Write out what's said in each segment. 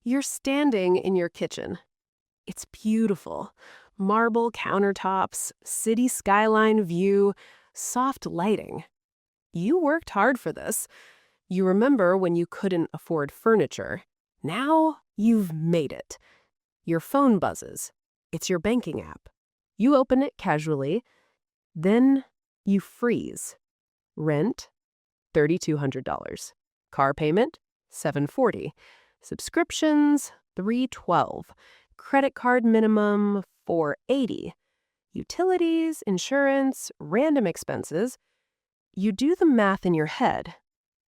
You're standing in your kitchen. It's beautiful. Marble countertops, city skyline view, soft lighting. You worked hard for this. You remember when you couldn't afford furniture. Now you've made it. Your phone buzzes. It's your banking app. You open it casually. Then you freeze. Rent, $3,200. Car payment, $740. Subscriptions, $312. Credit card minimum, $480. Utilities, insurance, random expenses. You do the math in your head.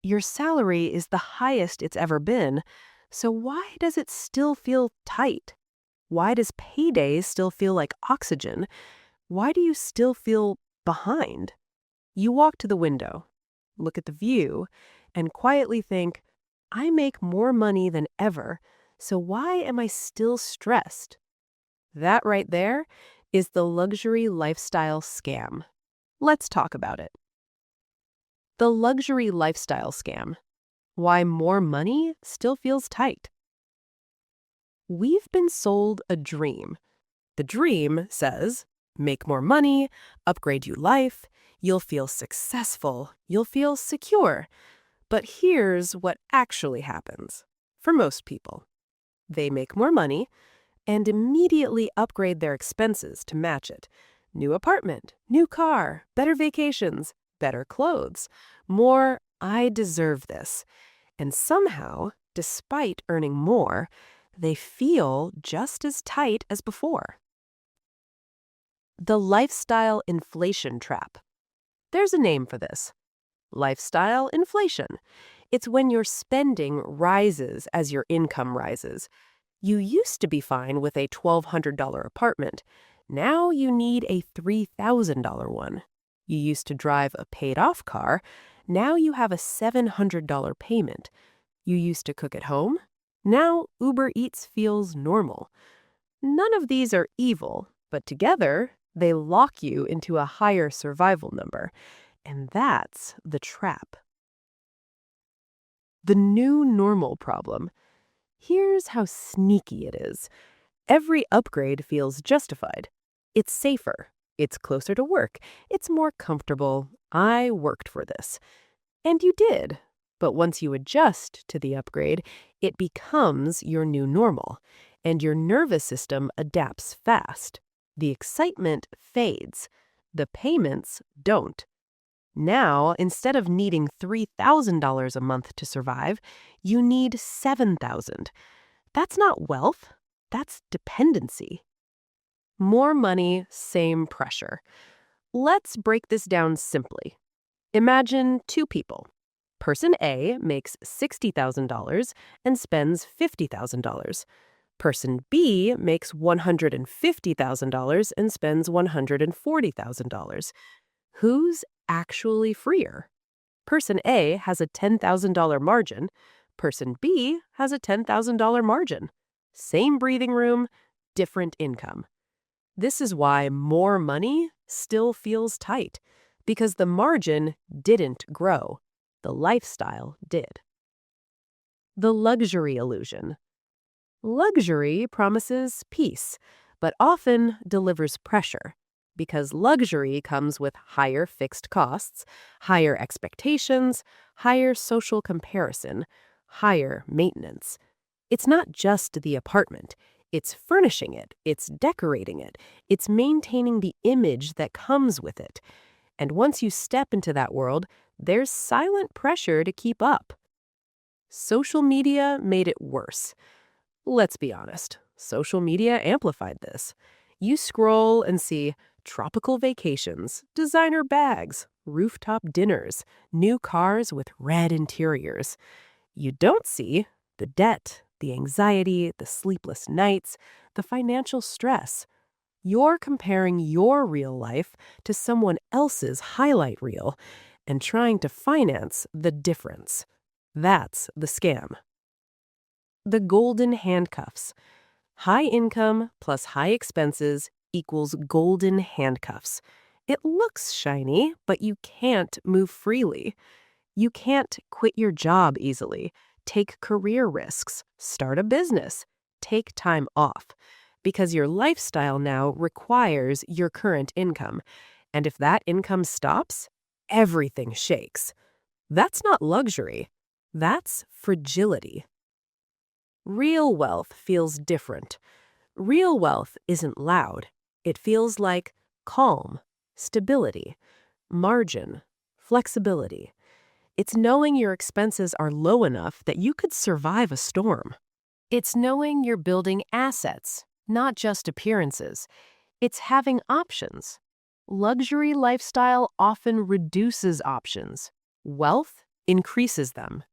Your salary is the highest it's ever been, so why does it still feel tight? Why does payday still feel like oxygen? Why do you still feel behind? You walk to the window, look at the view, and quietly think, I make more money than ever, so why am I still stressed? That right there is the luxury lifestyle scam. Let's talk about it. The luxury lifestyle scam. Why more money still feels tight. We've been sold a dream. The dream says, make more money, upgrade your life, you'll feel successful, you'll feel secure. But here's what actually happens for most people. They make more money and immediately upgrade their expenses to match it. New apartment, new car, better vacations, better clothes, more I deserve this. And somehow, despite earning more, they feel just as tight as before. The lifestyle inflation trap. There's a name for this. Lifestyle inflation. It's when your spending rises as your income rises. You used to be fine with a $1,200 apartment. Now you need a $3,000 one. You used to drive a paid-off car. Now you have a $700 payment. You used to cook at home. Now Uber Eats feels normal. None of these are evil, but together they lock you into a higher survival number. And that's the trap. The new normal problem. Here's how sneaky it is. Every upgrade feels justified. It's safer. It's closer to work. It's more comfortable. I worked for this. And you did. But once you adjust to the upgrade, it becomes your new normal. And your nervous system adapts fast. The excitement fades. The payments don't. Now, instead of needing $3,000 a month to survive, you need $7,000. That's not wealth. That's dependency. More money, same pressure. Let's break this down simply. Imagine two people. Person A makes $60,000 and spends $50,000. Person B makes $150,000 and spends $140,000. Who's actually freer? Person A has a $10,000 margin. Person B has a $10,000 margin. Same breathing room, different income. This is why more money still feels tight, because the margin didn't grow. The lifestyle did. The luxury illusion. Luxury promises peace, but often delivers pressure, because luxury comes with higher fixed costs, higher expectations, higher social comparison, higher maintenance. It's not just the apartment. It's furnishing it, it's decorating it, it's maintaining the image that comes with it. And once you step into that world, there's silent pressure to keep up. Social media made it worse. Let's be honest, social media amplified this. You scroll and see tropical vacations, designer bags, rooftop dinners, new cars with red interiors. You don't see the debt, the anxiety, the sleepless nights, the financial stress. You're comparing your real life to someone else's highlight reel and trying to finance the difference. That's the scam. The golden handcuffs. High income plus high expenses equals golden handcuffs. It looks shiny, but you can't move freely. You can't quit your job easily, Take career risks, start a business, take time off, because your lifestyle now requires your current income. And if that income stops, everything shakes. That's not luxury. That's fragility. Real wealth feels different. Real wealth isn't loud. It feels like calm, stability, margin, flexibility. It's knowing your expenses are low enough that you could survive a storm. It's knowing you're building assets, not just appearances. It's having options. Luxury lifestyle often reduces options. Wealth increases them.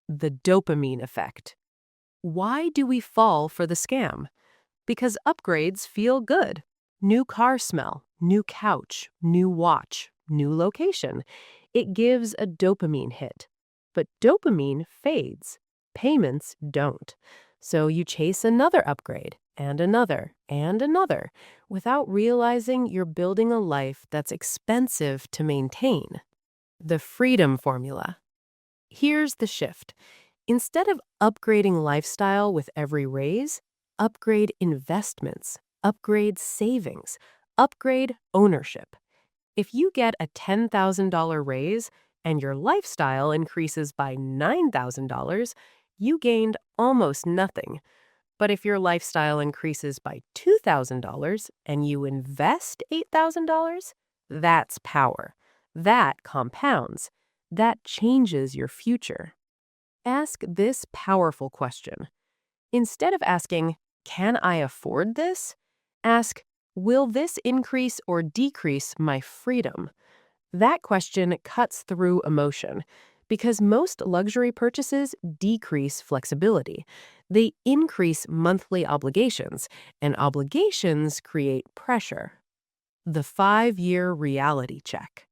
The dopamine effect. Why do we fall for the scam? Because upgrades feel good. New car smell, new couch, new watch, new location. It gives a dopamine hit. But dopamine fades. Payments don't. So you chase another upgrade, and another, without realizing you're building a life that's expensive to maintain. The freedom formula. Here's the shift. Instead of upgrading lifestyle with every raise, upgrade investments, upgrade savings, upgrade ownership. If you get a $10,000 raise and your lifestyle increases by $9,000, you gained almost nothing. But if your lifestyle increases by $2,000 and you invest $8,000, that's power. That compounds. That changes your future. Ask this powerful question. Instead of asking, "Can I afford this?" ask, "Will this increase or decrease my freedom?" That question cuts through emotion because most luxury purchases decrease flexibility. They increase monthly obligations, and obligations create pressure. The 5-year reality check.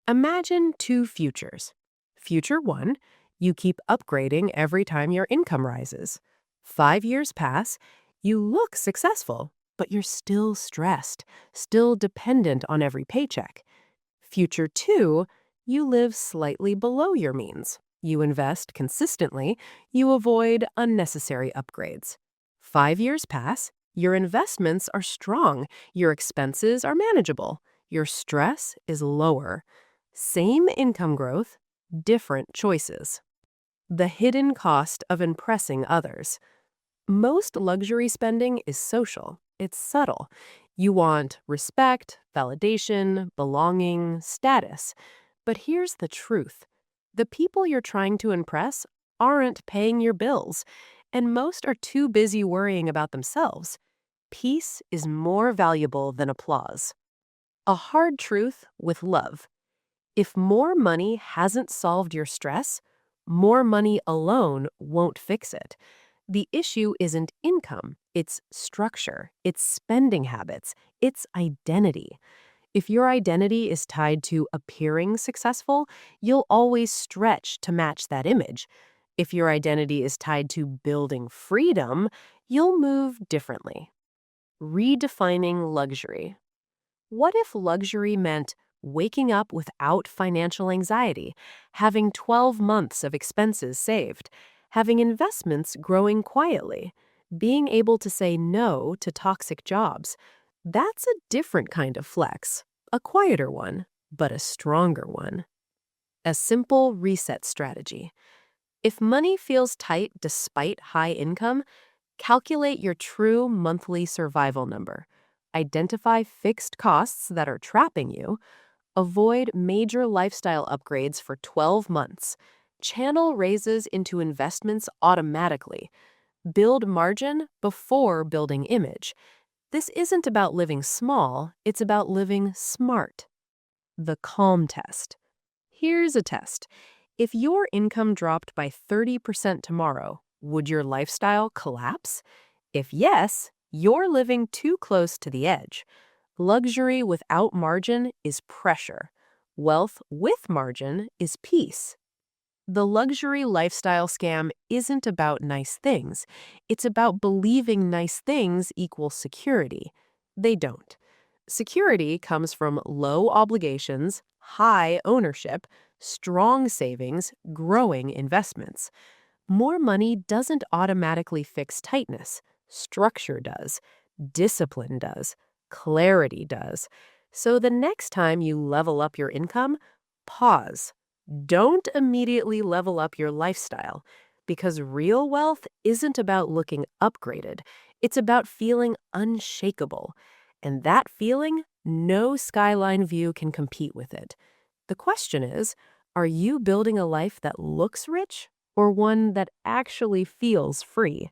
Imagine two futures. Future 1, you keep upgrading every time your income rises. 5 years pass, you look successful, but you're still stressed, still dependent on every paycheck. Future 2, you live slightly below your means. You invest consistently, you avoid unnecessary upgrades. 5 years pass, your investments are strong, your expenses are manageable, your stress is lower. Same income growth, different choices. The hidden cost of impressing others. Most luxury spending is social. It's subtle. You want respect, validation, belonging, status. But here's the truth. The people you're trying to impress aren't paying your bills, and most are too busy worrying about themselves. Peace is more valuable than applause. A hard truth with love. If more money hasn't solved your stress, more money alone won't fix it. The issue isn't income, it's structure, it's spending habits, it's identity. If your identity is tied to appearing successful, you'll always stretch to match that image. If your identity is tied to building freedom, you'll move differently. Redefining luxury. What if luxury meant waking up without financial anxiety, having 12 months of expenses saved, having investments growing quietly, being able to say no to toxic jobs? That's a different kind of flex, a quieter one, but a stronger one. A simple reset strategy. If money feels tight despite high income, calculate your true monthly survival number. Identify fixed costs that are trapping you. Avoid major lifestyle upgrades for 12 months. Channel raises into investments automatically. Build margin before building image. This isn't about living small, it's about living smart. The calm test. Here's a test. If your income dropped by 30% tomorrow, would your lifestyle collapse? If yes, you're living too close to the edge. Luxury without margin is pressure. Wealth with margin is peace. The luxury lifestyle scam isn't about nice things. It's about believing nice things equal security. They don't. Security comes from low obligations, high ownership, strong savings, growing investments. More money doesn't automatically fix tightness. Structure does. Discipline does. Clarity does. So the next time you level up your income, pause. Don't immediately level up your lifestyle because real wealth isn't about looking upgraded. It's about feeling unshakable. And that feeling, no skyline view can compete with it. The question is, are you building a life that looks rich or one that actually feels free?